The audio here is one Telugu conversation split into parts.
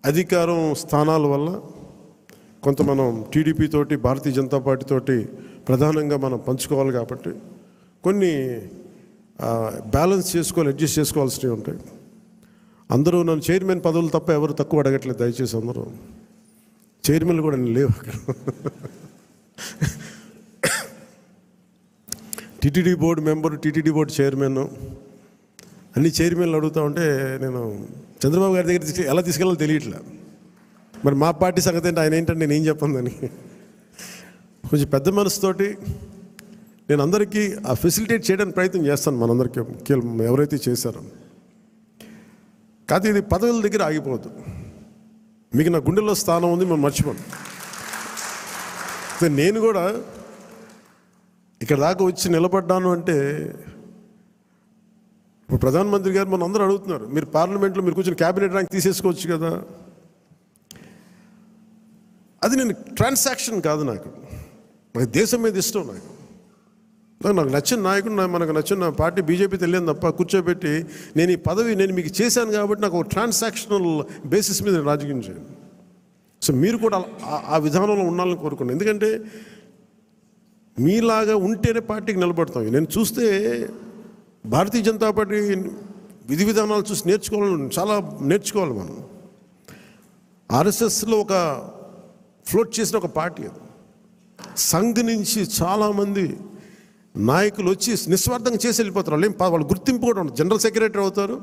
అధికారం స్థానాల వల్ల కొంత మనం టీడీపీ తోటి భారతీయ జనతా పార్టీ తోటి ప్రధానంగా మనం పంచుకోవాలి కాబట్టి కొన్ని బ్యాలెన్స్ చేసుకోవాలి, అడ్జస్ట్ చేసుకోవాల్సినవి ఉంటాయి. అందరూ నన్ను చైర్మన్ పదవులు తప్ప ఎవరు తక్కువ అడగట్లేదు. దయచేసి అందరూ చైర్మన్లు కూడా లేవు అక్కడ. TTD board member, TTD board chairman, అన్ని చైర్మన్లు అడుగుతూ ఉంటే నేను చంద్రబాబు గారి దగ్గర ఎలా తీసుకెళ్ళాలో తెలియట్లే. మరి మా పార్టీ సంగతి ఏంటి, ఆయన ఏంటంటే నేను ఏం చెప్పందని కొంచెం పెద్ద మనసుతోటి నేను అందరికీ ఆ ఫెసిలిటేట్ చేయడానికి ప్రయత్నం చేస్తాను. మనందరికీ ఎవరైతే చేశారో కాదు, ఇది పదవుల దగ్గర ఆగిపోవద్దు. మీకు నా గుండెల్లో స్థానం ఉంది, మనం మర్చిపోను. నేను కూడా ఇక్కడ దాకా వచ్చి నిలబడ్డాను అంటే ఇప్పుడు ప్రధానమంత్రి గారు మనం అందరూ అడుగుతున్నారు, మీరు పార్లమెంట్లో మీరు కూర్చొని క్యాబినెట్ ర్యాంక్ తీసేసుకోవచ్చు కదా. అది నేను ట్రాన్సాక్షన్ కాదు, నాకు దేశం మీద ఇష్టం. నాకు నచ్చిన నాయకుడు, మనకు నచ్చిన పార్టీ బీజేపీ తెలియదు తప్ప కూర్చోబెట్టి నేను ఈ పదవి నేను మీకు చేశాను కాబట్టి నాకు ఒక ట్రాన్సాక్షనల్ బేసిస్ మీద నేను రాజకీయం చేయను. సో మీరు కూడా ఆ విధానంలో ఉండాలని కోరుకున్నాను. ఎందుకంటే మీలాగా ఉంటేనే పార్టీకి నిలబడతాం. నేను చూస్తే భారతీయ జనతా పార్టీ విధి విధానాలు చూసి చాలా నేర్చుకోవాలి మనం. ఆర్ఎస్ఎస్లో ఒక ఫ్లోట్ చేసిన ఒక పార్టీ అది. సంఘ్ నుంచి చాలామంది నాయకులు వచ్చి నిస్వార్థంగా చేసి వెళ్ళిపోతారు. వాళ్ళు గుర్తింపు కూడా ఉండదు. జనరల్ సెక్రటరీ అవుతారు,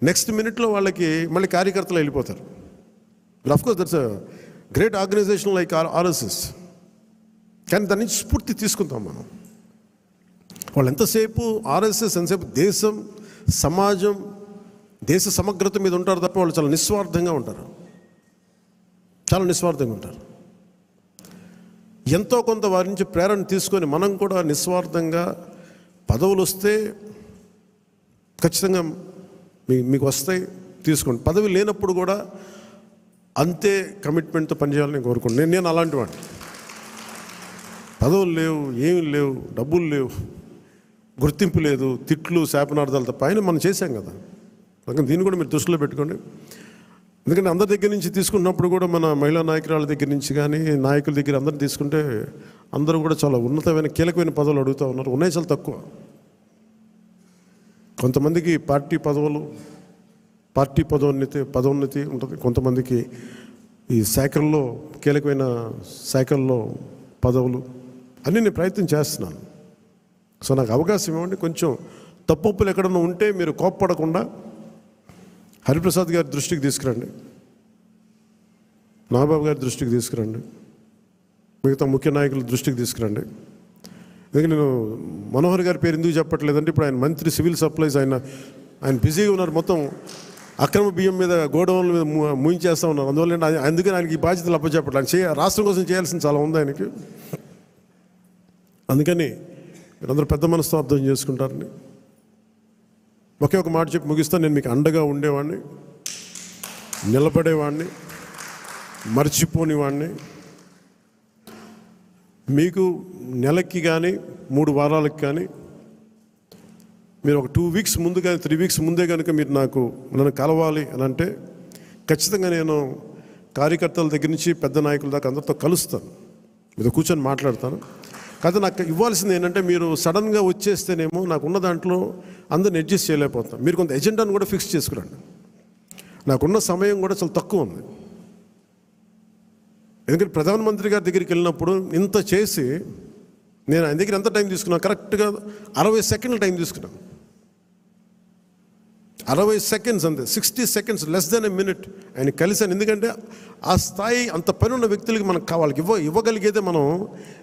నెక్స్ట్ మినిట్లో వాళ్ళకి మళ్ళీ కార్యకర్తలు వెళ్ళిపోతారు. Of course that's a great organization like RSS. కానీ దాని నుంచి స్ఫూర్తి తీసుకుంటాం మనం. వాళ్ళు ఎంతసేపు ఆర్ఎస్ఎస్ ఎంతసేపు దేశం, సమాజం, దేశ సమగ్రత మీద ఉంటారు తప్ప వాళ్ళు చాలా నిస్వార్థంగా ఉంటారు. చాలా నిస్వార్థంగా ఉంటారు. ఎంతో కొంత వారి నుంచి ప్రేరణ తీసుకొని మనం కూడా నిస్వార్థంగా పదవులు వస్తే ఖచ్చితంగా మీకు వస్తాయి, తీసుకోండి. పదవి లేనప్పుడు కూడా అంతే కమిట్మెంట్తో పనిచేయాలని కోరుకోండి. నేను అలాంటి వాడిని. పదవులు లేవు, ఏమి లేవు, డబ్బులు లేవు, గుర్తింపు లేదు, తిట్లు శాపనార్థాలు తప్ప ఆయన మనం చేశాం కదా. అందుకని దీన్ని కూడా మీరు దృష్టిలో పెట్టుకోండి. ఎందుకంటే అందరి దగ్గర నుంచి తీసుకున్నప్పుడు కూడా మన మహిళా నాయకురాల దగ్గర నుంచి కానీ నాయకుల దగ్గర అందరిని తీసుకుంటే అందరూ కూడా చాలా ఉన్నతమైన కీలకమైన పదవులు అడుగుతూ ఉన్నారు. ఉన్నాయి చాలా తక్కువ. కొంతమందికి పార్టీ పదోన్నతి ఉంటుంది. కొంతమందికి ఈ శాఖల్లో కీలకమైన శాఖల్లో పదవులు అన్నీ నేను ప్రయత్నం చేస్తున్నాను. సో నాకు అవకాశం ఇవ్వండి. కొంచెం తప్పులు ఎక్కడన్నా ఉంటే మీరు కోప్పడకుండా హరిప్రసాద్ గారి దృష్టికి తీసుకురండి, నాగబాబు గారి దృష్టికి తీసుకురండి, మిగతా ముఖ్య నాయకుల దృష్టికి తీసుకురండి. ఎందుకంటే నేను మనోహర్ గారి పేరు ఎందుకు చెప్పట్లేదంటే ఇప్పుడు ఆయన మంత్రి సివిల్ సప్లైస్, ఆయన బిజీగా ఉన్నారు. మొత్తం అక్రమ బియ్యం మీద గోడౌన్ల మీద ముయించేస్తూ ఉన్నారు. అందువల్ల అందుకని ఆయనకి ఈ బాధ్యతలు అప్పచెప్పట్లేదు. ఆయన రాష్ట్రం కోసం చేయాల్సింది చాలా ఉంది ఆయనకి. అందుకని మీరందరూ పెద్ద మనసుతో అర్థం చేసుకుంటారని ఒకే ఒక మాట చెప్పి ముగిస్తాను. నేను మీకు అండగా ఉండేవాడిని, నిలబడేవాడిని, మర్చిపోనివాడిని. మీకు నెలకి కానీ 3 వారాలకు కానీ మీరు ఒక 2 వీక్స్ ముందు కానీ 3 వీక్స్ ముందే కనుక మీరు నన్ను కలవాలి అని అంటే ఖచ్చితంగా నేను కార్యకర్తల దగ్గర నుంచి పెద్ద నాయకుల దాకా అందరితో కలుస్తాను, మీతో కూర్చొని మాట్లాడతాను. కాదు నాకు ఇవ్వాల్సింది ఏంటంటే మీరు సడన్గా వచ్చేస్తేనేమో నాకున్న దాంట్లో అందరిని అడ్జస్ట్ చేయలేకపోతాను. మీరు కొంత ఎజెండాను కూడా ఫిక్స్ చేసుకురండి. నాకున్న సమయం కూడా చాలా తక్కువ ఉంది. ఎందుకంటే ప్రధానమంత్రి గారి దగ్గరికి వెళ్ళినప్పుడు ఇంత చేసి నేను ఆయన దగ్గర ఎంత టైం తీసుకున్నాను, కరెక్ట్గా 60 సెకండ్లు టైం తీసుకున్నాను. 60 సెకండ్స్ అంతే, 60 seconds, less than a minute ఆయన కలిసాను. ఎందుకంటే ఆ స్థాయి అంత పని ఉన్న వ్యక్తులకి మనకు వాళ్ళకి ఇవ్వగలిగేదే మనం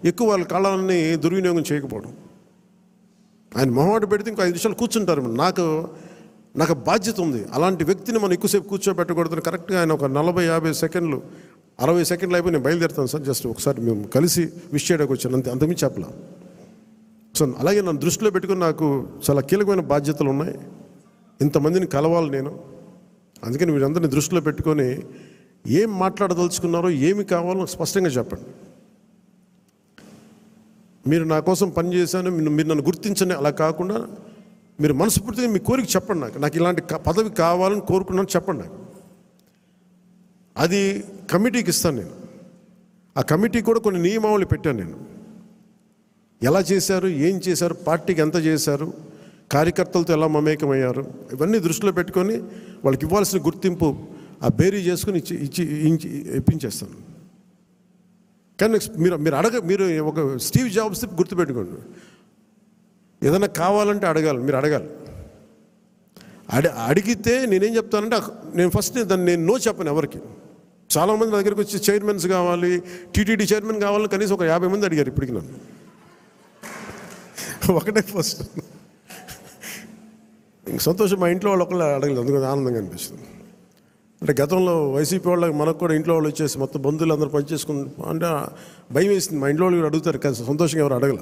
ఎక్కువ వాళ్ళ కాలాన్ని దుర్వినియోగం చేయకపోవడం. ఆయన మొహమాట పెడితే ఇంకో 5 నిమిషాలు కూర్చుంటారు. నాకు బాధ్యత ఉంది. అలాంటి వ్యక్తిని మనం ఎక్కువసేపు కూర్చోబెట్టకూడదని కరెక్ట్గా ఆయన ఒక 40-50 సెకండ్లు 60 సెకండ్లు అయిపోయి నేను బయలుదేరుతాను సార్, జస్ట్ ఒకసారి మేము కలిసి విష్ చేయడానికి వచ్చాను, అంతమించి చెప్పలా. సో అలాగే నన్ను దృష్టిలో పెట్టుకుని నాకు చాలా కీలకమైన బాధ్యతలు ఉన్నాయి. ఇంతమందిని కలవాలి నేను. అందుకని మీరందరినీ దృష్టిలో పెట్టుకొని ఏం మాట్లాడదలుచుకున్నారో, ఏమి కావాలో స్పష్టంగా చెప్పండి. మీరు నా కోసం పనిచేశాను, మీరు నన్ను గుర్తించండి అలా కాకుండా మీరు మనస్ఫూర్తిగా మీ కోరిక చెప్పండి. నాకు ఇలాంటి పదవి కావాలని కోరుకున్నాను చెప్పండి. అది కమిటీకి ఇస్తాను నేను. ఆ కమిటీ కూడా కొన్ని నియమావళి పెట్టాను నేను. ఎలా చేశారు, ఏం చేశారు, పార్టీకి ఎంత చేశారు, కార్యకర్తలతో ఎలా మమేకమయ్యారు, ఇవన్నీ దృష్టిలో పెట్టుకొని వాళ్ళకి ఇవ్వాల్సిన గుర్తింపు ఆ బేరీ చేసుకుని ఇప్పించేస్తాను. కానీ మీరు ఒక స్టీవ్ జాబ్స్ గుర్తుపెట్టుకోండి, ఏదైనా కావాలంటే అడగాలి, మీరు అడగాలి. అడిగితే నేనేం చెప్తానంటే నేను ఫస్ట్ దాన్ని నో చెప్పను ఎవరికి. చాలామంది నా దగ్గరికి వచ్చి చైర్మన్స్ కావాలి, టీటీడీ చైర్మన్ కావాలని కనీసం ఒక 50 మంది అడిగారు ఇప్పటికి నన్ను. ఒకటే ఫస్ట్ ఇంక సంతోషం, మా ఇంట్లో వాళ్ళు ఒకళ్ళు అడగలేదు, అందుకని ఆనందంగా అనిపిస్తుంది. అంటే గతంలో వైసీపీ వాళ్ళకి మనకు కూడా ఇంట్లో వాళ్ళు వచ్చేసి మొత్తం బంధువులు అందరూ పనిచేసుకుని అంటే భయం వేసింది. మా ఇంట్లో వాళ్ళు కూడా అడుగుతారు కానీ సంతోషంగా ఎవరు అడగల.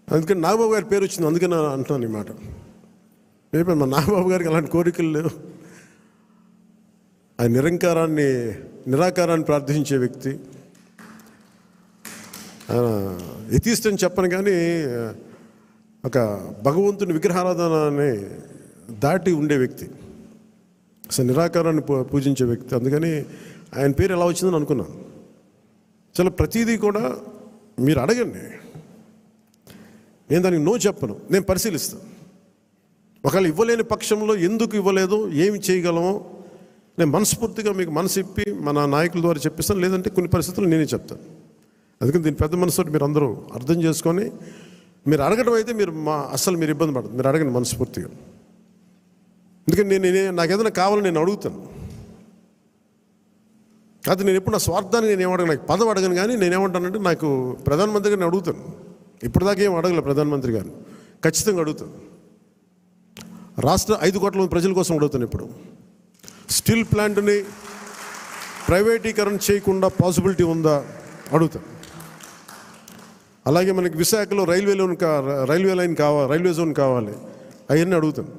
అందుకని నాగబాబు గారి పేరు వచ్చింది, అందుకని అంటున్నాను ఈ మాట. మేబీ మా నాగబాబు గారికి అలాంటి కోరికలు లేవు. ఆయన నిరాకారాన్ని ప్రార్థించే వ్యక్తి. ఎథీస్ట్ అని చెప్పను కానీ ఒక భగవంతుని విగ్రహారాధనని దాటి ఉండే వ్యక్తి, అసలు నిరాకారాన్ని పూజించే వ్యక్తి. అందుకని ఆయన పేరు ఎలా వచ్చిందని అనుకున్నాను. చాలా ప్రతిదీ కూడా మీరు అడగండి, నేను దానికి నో చెప్పను, నేను పరిశీలిస్తాను. ఒకవేళ ఇవ్వలేని పక్షంలో ఎందుకు ఇవ్వలేదో, ఏమి చేయగలమో నేను మనస్ఫూర్తిగా మీకు మనసు ఇప్పి మన నాయకుల ద్వారా చెప్పిస్తాను. లేదంటే కొన్ని పరిస్థితులు నేనే చెప్తాను. అందుకని దీని పెద్ద మనసుతో మీరు అందరూ అర్థం చేసుకొని మీరు అడగడం అయితే అస్సలు మీరు ఇబ్బంది పడదు, మీరు అడగండి మనస్ఫూర్తిగా. ఎందుకంటే నాకు ఏదైనా కావాలని నేను అడుగుతాను. కాదు నేను ఎప్పుడు నా స్వార్థాన్ని నేను ఏమడగను, నాకు పదం అడగను. కానీ నేనేమంటానంటే నాకు ప్రధానమంత్రి గారిని అడుగుతాను. ఇప్పటిదాకా ఏం అడగలేదు ప్రధానమంత్రి గారిని, ఖచ్చితంగా అడుగుతాను. రాష్ట్ర 5 కోట్ల మంది ప్రజల కోసం అడుగుతాను. ఇప్పుడు స్టీల్ ప్లాంట్ని ప్రైవేటీకరణ చేయకుండా పాసిబిలిటీ ఉందా అడుగుతాను. అలాగే మనకి విశాఖలో రైల్వే జోన్ కావాలి, అవన్నీ అడుగుతాను.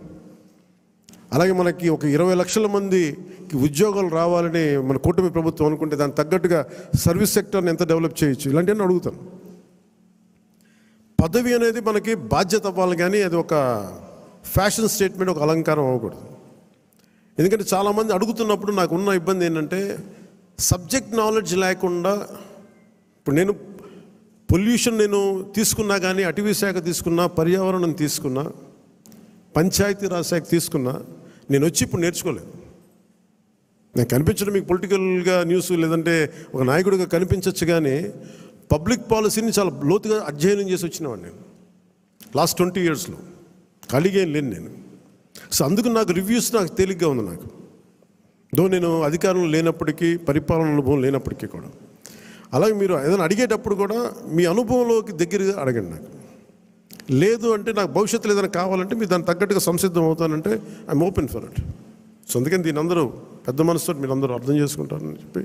అలాగే మనకి ఒక 20 లక్షల మందికి ఉద్యోగాలు రావాలని మన కూటమి ప్రభుత్వం అనుకుంటే దానికి తగ్గట్టుగా సర్వీస్ సెక్టర్ని ఎంత డెవలప్ చేయొచ్చు, ఇలాంటివన్నీ అడుగుతాను. పదవి అనేది మనకి బాధ్యత అవ్వాలి, కానీ అది ఒక ఫ్యాషన్ స్టేట్మెంట్, ఒక అలంకారం అవ్వకూడదు. ఎందుకంటే చాలామంది అడుగుతున్నప్పుడు నాకు ఉన్న ఇబ్బంది ఏంటంటే సబ్జెక్ట్ నాలెడ్జ్ లేకుండా. ఇప్పుడు నేను పొల్యూషన్ నేను తీసుకున్నా, కానీ అటవీ శాఖ తీసుకున్నా, పర్యావరణం తీసుకున్నా, పంచాయతీరాజ్ శాఖ తీసుకున్నా, నేను వచ్చి ఇప్పుడు నేర్చుకోలేదు. నేను కనిపించడం మీకు పొలిటికల్గా న్యూస్ లేదంటే ఒక నాయకుడిగా కనిపించవచ్చు, కానీ పబ్లిక్ పాలసీని చాలా లోతుగా అధ్యయనం చేసి వచ్చినవాడిని నేను లాస్ట్ 20 yearsలో. ఖాళీగా ఏం లేను నేను. సో అందుకు నాకు రివ్యూస్ నాకు తేలిగ్గా ఉంది. నాకు నేను అధికారంలో లేనప్పటికీ, పరిపాలన అనుభవం లేనప్పటికీ కూడా. అలాగే మీరు ఏదైనా అడిగేటప్పుడు కూడా మీ అనుభవంలోకి దగ్గరగా అడగండి. నాకు లేదు అంటే నాకు భవిష్యత్తులో ఏదైనా కావాలంటే మీరు దానికి తగ్గట్టుగా సంసిద్ధం అవుతానంటే I'm open for it. So అందుకని దీని అందరూ పెద్ద మనసుతో మీరు అందరూ అర్థం చేసుకుంటారని చెప్పి